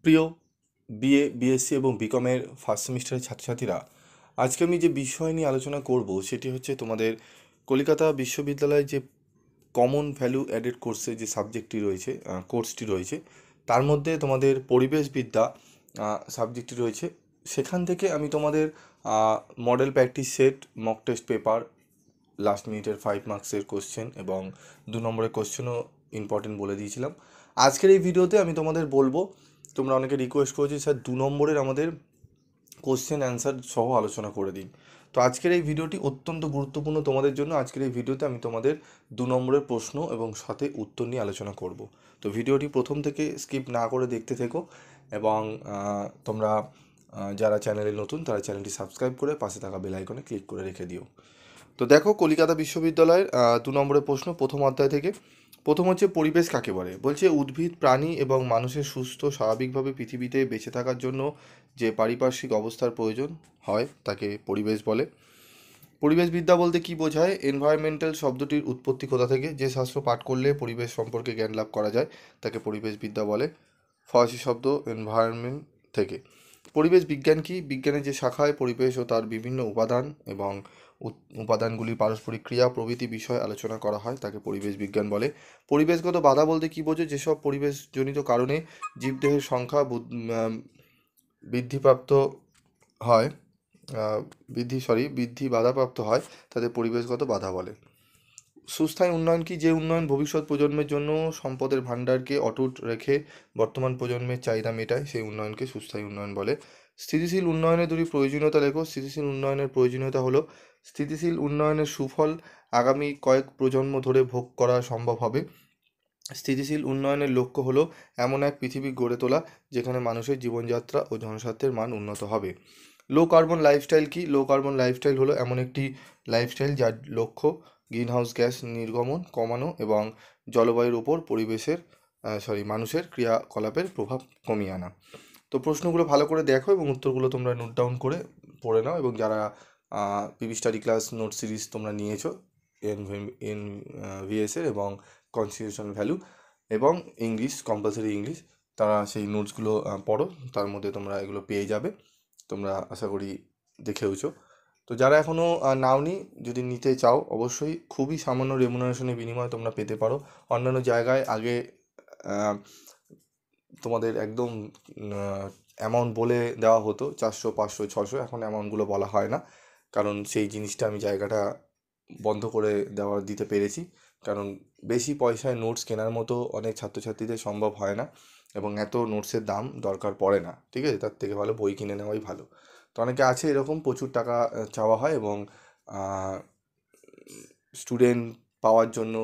প্রিয় BA BSc এবং বিকমের first সেমিস্টারের ছাত্রছাত্রীরা, আজকে আমি যে বিষয় নিয়ে আলোচনা করব সেটি হচ্ছে তোমাদের কলকাতা বিশ্ববিদ্যালয়ে যে কমন ভ্যালু অ্যাডেড কোর্সে যে সাবজেক্টটি রয়েছে, কোর্সটি রয়েছে, তার মধ্যে তোমাদের পরিবেশবিদ্যা সাবজেক্টটি রয়েছে। সেখান থেকে আমি তোমাদের model practice set, mock test paper, last মিনিটের 5 মার্কসের কোশ্চেন এবং 2 নম্বরের কোশ্চেনও ইম্পর্টেন্ট বলে দিয়েছিলাম। আজকের এই ভিডিওতে আমি তোমাদের বলবো, তোমরা অনেকে রিকোয়েস্ট করেছি স্যার 2 নম্বরের আমাদের কোশ্চেন অ্যান্সার সহ আলোচনা করে দিন। তো আজকের এই ভিডিওটি অত্যন্ত গুরুত্বপূর্ণ তোমাদের জন্য। আজকের এই ভিডিওতে আমি তোমাদের 2 নম্বরের প্রশ্ন এবং সাথে উত্তর নিয়ে আলোচনা করব। তো ভিডিওটি প্রথম থেকে স্কিপ না করে দেখতে থেকো এবং তোমরা যারা চ্যানেলে নতুন তারা চ্যানেলটি সাবস্ক্রাইব করে পাশে থাকা বেল আইকনে ক্লিক করে রেখে দিও। তো দেখো, কলকাতা বিশ্ববিদ্যালয়ের 2 নম্বরের প্রশ্ন, প্রথম অধ্যায় থেকে। প্রথম হচ্ছে পরিবেশ কাকে বলে। বলছে উদ্ভিদ, প্রাণী এবং মানুষের সুস্থ স্বাভাবিকভাবে পৃথিবীতে বেঁচে থাকার জন্য যে পারিপার্শ্বিক অবস্থার প্রয়োজন হয় তাকে পরিবেশ বলে। পরিবেশবিদ্যা বলতে কি বোঝায়? এনভায়রনমেন্টাল শব্দটির উৎপত্তি কোথা থেকে? যে শাস্ত্র পাঠ করলে পরিবেশ সম্পর্কে জ্ঞান লাভ করা যায় তাকে পরিবেশবিদ্যা বলে। ফরাসি শব্দ এনভায়রনমেন্ট থেকে। পরিবেশ বিজ্ঞান কি? বিজ্ঞানের যে শাখায় পরিবেশ ও তার বিভিন্ন উপাদান এবং উপাদানগুলির পারস্পরিক ক্রিয়া প্রভৃতি বিষয় আলোচনা করা হয় তাকে পরিবেশ বিজ্ঞান বলে। পরিবেশগত বাধা বলতে কি বোঝো? যেসব পরিবেশজনিত কারণে জীবদেহের সংখ্যা বৃদ্ধিপ্রাপ্ত হয়, বৃদ্ধি বাধাপ্রাপ্ত হয়, তাদের পরিবেশগত বাধা বলে। সুস্থায়ী উন্নয়ন কি? যে উন্নয়ন ভবিষ্যৎ প্রজন্মের জন্য সম্পদের ভাণ্ডারকে অটুট রেখে বর্তমান প্রজন্মের চাহিদা মেটায় সেই উন্নয়নকে সুস্থায়ী উন্নয়ন বলে। স্থিতিশীল উন্নয়নের দুটি প্রয়োজনীয়তা লেখো। স্থিতিশীল উন্নয়নের প্রয়োজনীয়তা হলো স্থিতিশীল উন্নয়নের সুফল আগামী কয়েক প্রজন্ম ধরে ভোগ করা সম্ভব হবে। স্থিতিশীল উন্নয়নের লক্ষ্য হলো এমন এক পৃথিবী গড়ে তোলা যেখানে মানুষের জীবনযাত্রা ও জনস্বাস্থ্যের মান উন্নত হবে। লো কার্বন লাইফস্টাইল কি? লো কার্বন লাইফস্টাইল হলো এমন একটি লাইফস্টাইল যার লক্ষ্য গ্রিনহাউস গ্যাস নির্গমন কমানো এবং জলবায়ুর উপর মানুষের ক্রিয়াকলাপের প্রভাব কমিয়ে আনা। তো প্রশ্নগুলো ভালো করে দেখো এবং উত্তরগুলো তোমরা নোট ডাউন করে পড়ে নাও। এবং যারা PV study class note series তোমরা নিয়েছো এন এন ভিএসের এবং কনস্টিটিউশন ভ্যালু এবং ইংলিশ, কম্পালসারি ইংলিশ, তারা সেই নোটসগুলো পড়ো। তার মধ্যে তোমরা এগুলো পেয়ে যাবে, তোমরা আশা করি দেখেওছো। তো যারা এখনও নাওনি, যদি নিতে চাও অবশ্যই খুবই সামান্য রেমুনারেশনের বিনিময়ে তোমরা পেতে পারো। অন্যান্য জায়গায় আগে তোমাদের একদম অ্যামাউন্ট বলে দেওয়া হতো 400, 500, 600, এখন অ্যামাউন্টগুলো বলা হয় না, কারণ সেই জিনিসটা আমি জায়গাটা বন্ধ করে দিতে পেরেছি। কারণ বেশি পয়সায় নোটস কেনার মতো অনেক ছাত্রছাত্রীদের সম্ভব হয় না এবং এত নোটসের দাম দরকার পড়ে না। ঠিক আছে, তার থেকে ভালো বই কিনে নেওয়াই ভালো। তো অনেকে আছে এরকম প্রচুর টাকা চাওয়া হয় এবং স্টুডেন্ট পাওয়ার জন্য,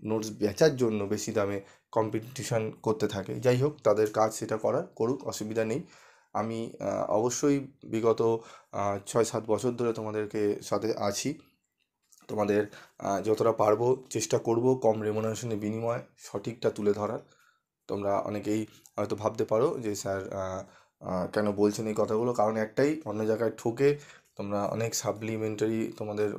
নোটস বেচার জন্য বেশি দামে কম্পিটিশান করতে থাকে। যাই হোক, তাদের কাজ সেটা করুক, অসুবিধা নেই। আমি অবশ্যই বিগত 6-7 বছর ধরে তোমাদেরকে সাথে আছি। তোমাদের যতটা পারবো চেষ্টা করব কম রেমুনারেশনের বিনিময়ে সঠিকটা তুলে ধরার। তোমরা অনেকেই হয়তো ভাবতে পারো যে স্যার কেন বলছেন এই কথাগুলো, কারণ একটাই, অন্য জায়গায় ঠকে তোমরা অনেক সাপ্লিমেন্টারি তোমাদের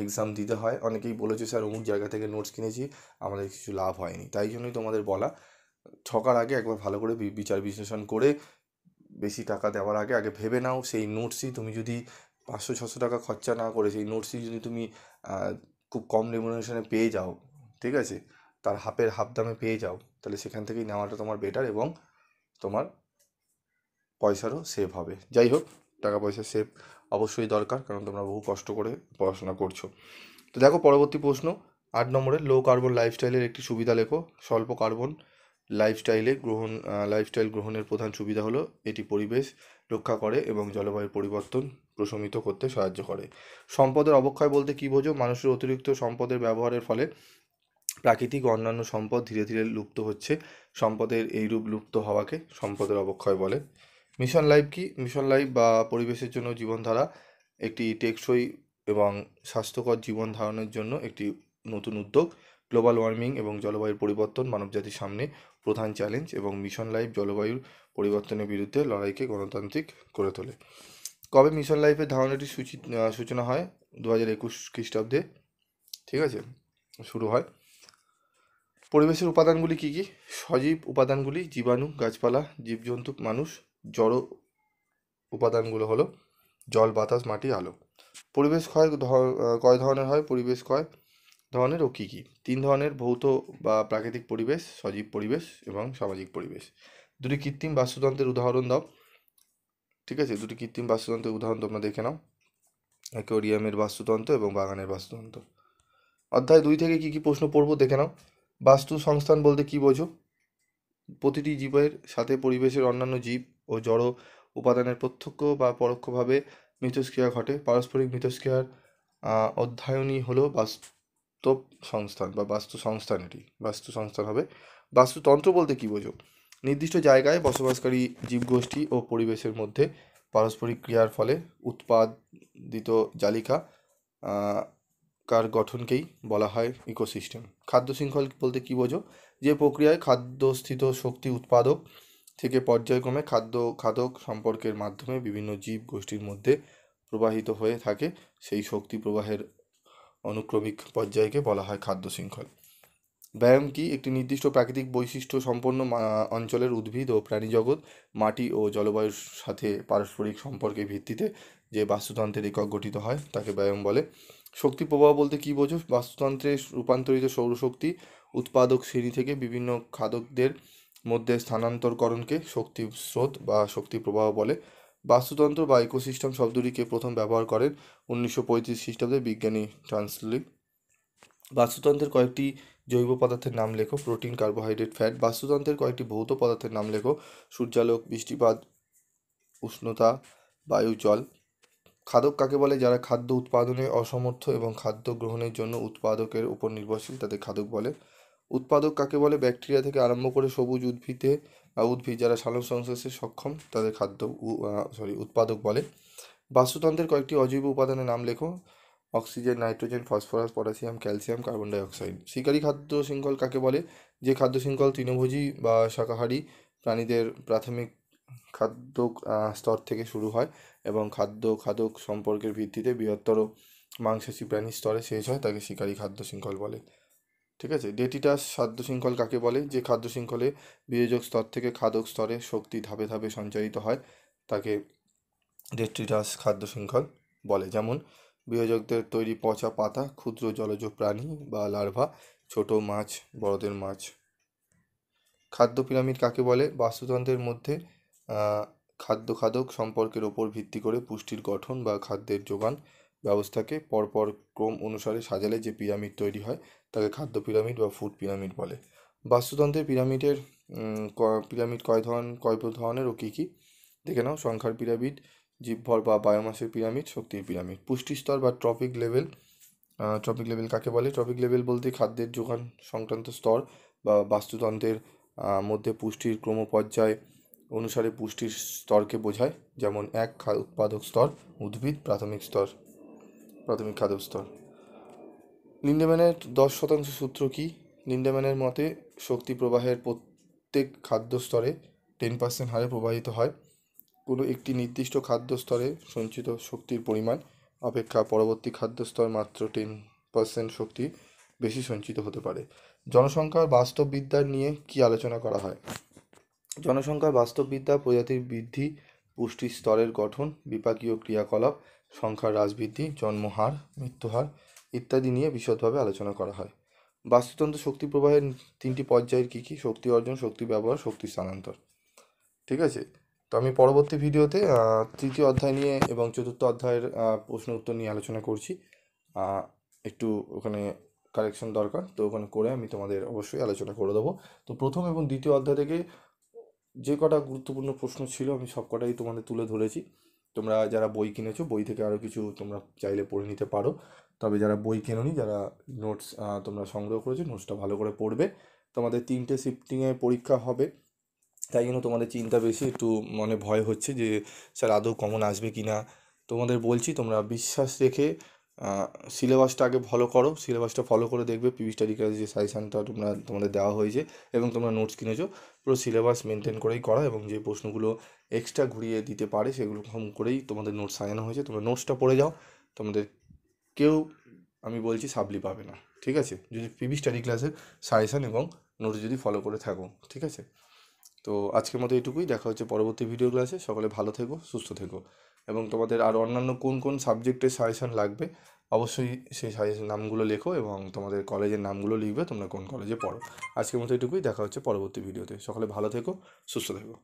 এক্সাম দিতে হয়। অনেকেই বলেছে স্যার অমুক জায়গা থেকে নোটস কিনেছি, আমাদের কিছু লাভ হয়নি। তাই জন্যই তোমাদের বলা, ঠকার আগে একবার ভালো করে বিচার বিশ্লেষণ করে বেশি টাকা দেওয়ার আগে আগে ভেবে নাও সেই নোটসই তুমি যদি 500-600 টাকা খরচা না করে সেই নোটসই যদি তুমি খুব কম রেমুনারেশনে পেয়ে যাও, ঠিক আছে, তার হাফ দামে পেয়ে যাও, তাহলে সেখান থেকেই নেওয়াটা তোমার বেটার এবং তোমার পয়সারও সেভ হবে। যাই হোক, টাকা পয়সা সেভ অবশ্যই দরকার, কারণ তোমরা বহু কষ্ট করে পড়াশোনা করছো। তো দেখো পরবর্তী প্রশ্ন, 8 নম্বরের লো কার্বন লাইফস্টাইলের একটি সুবিধা লেখো। স্বল্প কার্বন লাইফস্টাইল গ্রহণের প্রধান সুবিধা হলো এটি পরিবেশ রক্ষা করে এবং জলবায়ুর পরিবর্তন প্রশমিত করতে সাহায্য করে। সম্পদের অবক্ষয় বলতে কী বোঝো? মানুষের অতিরিক্ত সম্পদের ব্যবহারের ফলে প্রাকৃতিক ও অন্যান্য সম্পদ ধীরে ধীরে লুপ্ত হচ্ছে। সম্পদের এইরূপ লুপ্ত হওয়াকে সম্পদের অবক্ষয় বলে। মিশন লাইফ কি? মিশন লাইফ বা পরিবেশের জন্য জীবনধারা একটি টেকসই এবং স্বাস্থ্যকর জীবন ধারণের জন্য একটি নতুন উদ্যোগ। গ্লোবাল ওয়ার্মিং এবং জলবায়ুর পরিবর্তন মানবজাতির সামনে প্রধান চ্যালেঞ্জ এবং মিশন লাইফ জলবায়ুর পরিবর্তনের বিরুদ্ধে লড়াইকে গণতান্ত্রিক করে তোলে। কবে মিশন লাইফের ধারণাটি সূচনা হয়? 2021 খ্রিস্টাব্দে, ঠিক আছে, শুরু হয়। পরিবেশের উপাদানগুলি কী কী? সজীব উপাদানগুলি জীবাণু, গাছপালা, জীবজন্তু, মানুষ। জড় উপাদানগুলো হলো জল, বাতাস, মাটি, আলো। পরিবেশ কয় ধরনের হয়? পরিবেশ কয় ধরনের ও কী কী? 3 ধরনের: ভৌত বা প্রাকৃতিক পরিবেশ, সজীব পরিবেশ এবং সামাজিক পরিবেশ। দুটি কৃত্রিম বাস্তুতন্ত্রের উদাহরণ দাও। ঠিক আছে, দুটি কৃত্রিম বাস্তুতন্ত্রের উদাহরণ তোমরা দেখে নাও। অ্যাকোয়ারিয়ামের বাস্তুতন্ত্র এবং বাগানের বাস্তুতন্ত্র। অধ্যায় 2 থেকে কী কী প্রশ্ন পড়বো দেখে নাও। বাস্তু সংস্থান বলতে কী বোঝো? প্রতিটি জীবের সাথে পরিবেশের অন্যান্য জীব ও জড় উপাদানের প্রত্যক্ষ বা পরোক্ষভাবে মিথস্ক্রিয়া ঘটে। পারস্পরিক মিথস্ক্রিয়ার অধ্যয়নই হলো বাস্তব সংস্থান বা বাস্তু সংস্থান। এটি বাস্তু সংস্থান হবে। বাস্তুতন্ত্র বলতে কী বোঝো? নির্দিষ্ট জায়গায় বসবাসকারী জীবগোষ্ঠী ও পরিবেশের মধ্যে পারস্পরিক ক্রিয়ার ফলে উৎপাদিত জালিকা কার গঠনকেই বলা হয় ইকোসিস্টেম। খাদ্য শৃঙ্খল বলতে কী বোঝো? যে প্রক্রিয়ায় খাদ্যস্থিত শক্তি উৎপাদক থেকে পর্যায়ক্রমে খাদক সম্পর্কের মাধ্যমে বিভিন্ন জীব গোষ্ঠীর মধ্যে প্রবাহিত হয়ে থাকে, সেই শক্তি প্রবাহের অনুক্রমিক পর্যায়কে বলা হয় খাদ্য শৃঙ্খল। ব্যায়াম কি? একটি নির্দিষ্ট প্রাকৃতিক বৈশিষ্ট্য সম্পন্ন অঞ্চলের উদ্ভিদ ও প্রাণীজগৎ মাটি ও জলবায়ুর সাথে পারস্পরিক সম্পর্কের ভিত্তিতে যে বাস্তুতন্ত্রের একক গঠিত হয় তাকে ব্যায়াম বলে। শক্তি প্রবাহ বলতে কী বোঝো? বাস্তুতন্ত্রে রূপান্তরিত সৌরশক্তি উৎপাদক শ্রেণী থেকে বিভিন্ন খাদকদের মধ্যে স্থানান্তরকরণকে শক্তি স্রোত বা শক্তি প্রবাহ বলে। বাস্তুতন্ত্র বা ইকোসিস্টেম শব্দটিকে প্রথম ব্যবহার করেন 1935 খ্রিস্টাব্দে বিজ্ঞানী ট্রান্সলি। বাস্তুতন্ত্রের কয়েকটি জৈব পদার্থের নাম লেখো। Protein, carbohydrate, fat. বাস্তুতন্ত্রের কয়েকটি ভৌত পদার্থের নাম লেখো। সূর্যালোক, বৃষ্টিপাত, উষ্ণতা, বায়ু, জল। খাদক কাকে বলে? যারা খাদ্য উৎপাদনে অসমর্থ এবং খাদ্য গ্রহণের জন্য উৎপাদকের উপর নির্ভরশীল, তাদের খাদক বলে। উৎপাদক কাকে বলে? ব্যাকটেরিয়া থেকে আরম্ভ করে সবুজ উদ্ভিদ যারা সালোক সংশ্লেষে সক্ষম, তাদের উৎপাদক বলে। বাস্তুতন্ত্রের কয়েকটি অজৈব উপাদানের নাম লেখো। Oxygen, nitrogen, phosphorus, potassium, calcium, carbon dioxide. শিকারী খাদ্য শৃঙ্খল কাকে বলে? যে খাদ্য শৃঙ্খল তৃণভোজী বা শাকাহারী প্রাণীদের প্রাথমিক খাদ্য স্তর থেকে শুরু হয় এবং খাদক সম্পর্কের ভিত্তিতে বৃহত্তর মাংসাশী প্রাণীর স্তরে শেষ হয়, তাকে শিকারী খাদ্য শৃঙ্খল বলে। ঠিক আছে। ডেটিটাস খাদ্য শৃঙ্খল কাকে বলে? যে খাদ্য শৃঙ্খলে বিয়োজক স্তর থেকে খাদক স্তরে শক্তি ধাপে ধাপে সঞ্চারিত হয়, তাকে ডেট্রিটাস খাদ্য শৃঙ্খল বলে। যেমন বিয়োজকদের তৈরি পচা পাতা, ক্ষুদ্র জলজ প্রাণী বা লার্ভা, ছোট মাছ, বড়দের মাছ। খাদ্য পিরামিড কাকে বলে? বাস্তুতন্ত্রের মধ্যে খাদক সম্পর্কের ওপর ভিত্তি করে পুষ্টির গঠন বা খাদ্যের যোগান ব্যবস্থাকে পরপর ক্রম অনুসারে সাজালে যে পিরামিড তৈরি হয় তাকে খাদ্য পিরামিড বা ফুড পিরামিড বলে। বাস্তুতন্ত্রের পিরামিড কয় ধরনের ও কী কী দেখে নাও। সংখ্যার পিরামিড, জীবভর বা বায়োমাসের পিরামিড, শক্তির পিরামিড। পুষ্টি স্তর বা ট্রপিক লেভেল কাকে বলে? ট্রপিক লেভেল বলতে খাদ্যের যোগান সংক্রান্ত স্তর বা বাস্তুতন্ত্রের মধ্যে পুষ্টির ক্রমপর্যায় অনুসারে পুষ্টির স্তরকে বোঝায়। যেমন 1 উৎপাদক স্তর, উদ্ভিদ, প্রাথমিক খাদ্য স্তর। লিন্ডেম্যানের 10% সূত্র কি? লিন্ডেম্যানের মতে শক্তি প্রবাহের প্রত্যেক খাদ্য স্তরে 10% হারে প্রবাহিত হয়। কোনো একটি নির্দিষ্ট খাদ্য স্তরে সঞ্চিত শক্তির পরিমাণ অপেক্ষা পরবর্তী খাদ্য স্তর মাত্র 10% শক্তি বেশি সঞ্চিত হতে পারে। জনসংখ্যার বাস্তববিদ্যা নিয়ে কি আলোচনা করা হয়? জনসংখ্যার বাস্তববিদ্যা প্রজাতির বৃদ্ধি, পুষ্টি স্তরের গঠন, বিপাকীয় ক্রিয়াকলাপ, সংখ্যার হ্রাস বৃদ্ধি, জন্মহার, মৃত্যুহার ইত্যাদি নিয়ে বিশদভাবে আলোচনা করা হয়। বাস্তুতন্ত্র শক্তি প্রবাহের 3টি পর্যায়ের কী কী? শক্তি অর্জন, শক্তি ব্যবহার, শক্তি স্থানান্তর। ঠিক আছে। তো আমি পরবর্তী ভিডিওতে তৃতীয় অধ্যায় নিয়ে এবং চতুর্থ অধ্যায়ের প্রশ্ন উত্তর নিয়ে আলোচনা করছি। একটু ওখানে কারেকশন দরকার, তো ওখানে করে আমি তোমাদের অবশ্যই আলোচনা করে দেবো। তো প্রথম এবং দ্বিতীয় অধ্যায় থেকে যে কটা গুরুত্বপূর্ণ প্রশ্ন ছিল আমি সব কটাই তোমাদের তুলে ধরেছি। তোমরা যারা বই কিনেছো, বই থেকে আরও কিছু তোমরা চাইলে পড়ে নিতে পারো। তবে যারা বই কেনোনি, যারা নোটস তোমরা সংগ্রহ করেছো, নোটসটা ভালো করে পড়বে। তোমাদের 3টে শিফটিংয়ে পরীক্ষা হবে, তাই জন্য তোমাদের চিন্তা বেশি, একটু মনে ভয় হচ্ছে যে স্যার আদৌ কমন আসবে কি না। তোমাদের বলছি তোমরা বিশ্বাস রেখে সিলেবাসটা আগে ফলো করো। সিলেবাসটা ফলো করে দেখবে পিভি স্টাডি ক্লাস যে সাজেশানটা তোমাদের দেওয়া হয়েছে এবং তোমরা নোটস কিনেছো, পুরো সিলেবাস মেনটেন করেই করা এবং যে প্রশ্নগুলো এক্সট্রা ঘুরিয়ে দিতে পারে সেগুলো কম করেই তোমাদের নোটস সাজানো হয়েছে। তোমরা নোটসটা পড়ে যাও। তোমাদের কেউ আমি বলছি সাপ্লি পাবে না, ঠিক আছে, যদি পিবি স্টাডি ক্লাসের সাজেশান এবং নোট যদি ফলো করে থাকো, ঠিক আছে। তো আজকের মতো এটুকুই, দেখা হচ্ছে পরবর্তী ভিডিও ক্লাসে। সকলে ভালো থেকো, সুস্থ থেকো, এবং তোমাদের আর অন্যান্য কোন কোন সাবজেক্টের সাজেশান লাগবে অবশ্যই সেই সাজেশন নামগুলো লেখো, এবং তোমাদের কলেজের নামগুলো লিখবে তোমরা কোন কলেজে পড়ো। আজকের মতো এটুকুই, দেখা হচ্ছে পরবর্তী ভিডিওতে। সকলে ভালো থেকো, সুস্থ থেকো।